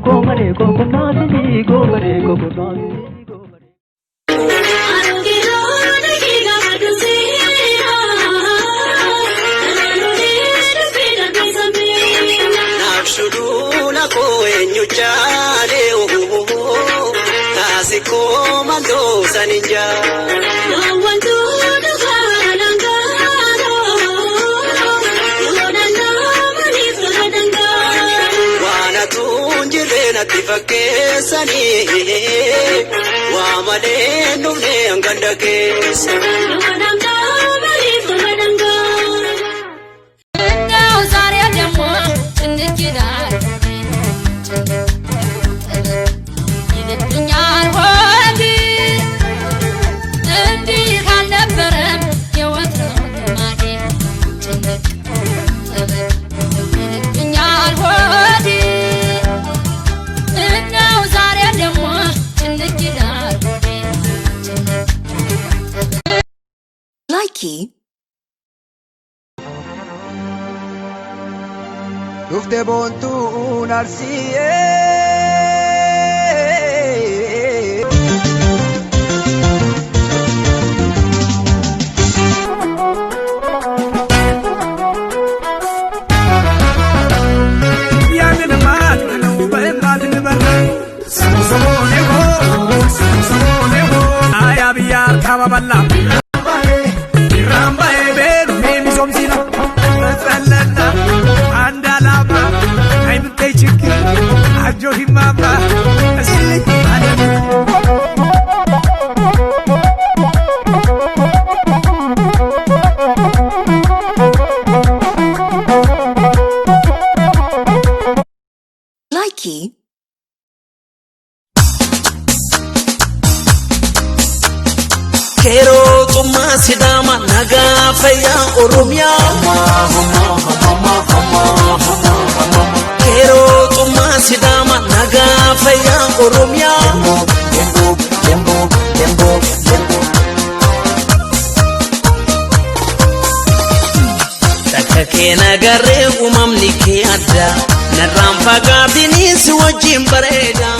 gomare gokunasi gomare gokunasi Komando saninja wantu dabalanga lodana manifadanga wana tunjile natifakesani wa malenu ne angandake lodana manifadanga now zare demo tindikira Dufte bontu narsiye Yamin mat no mat ne ho aya biyar kama balla Ramba ebe me mi somsina sallallahu Ajohi mama asli Likey Kero tuma sidama naga faya oromia Sidama naga faya oromia dembo takake nagare umamni ke adda naramba gabini si wajim bareda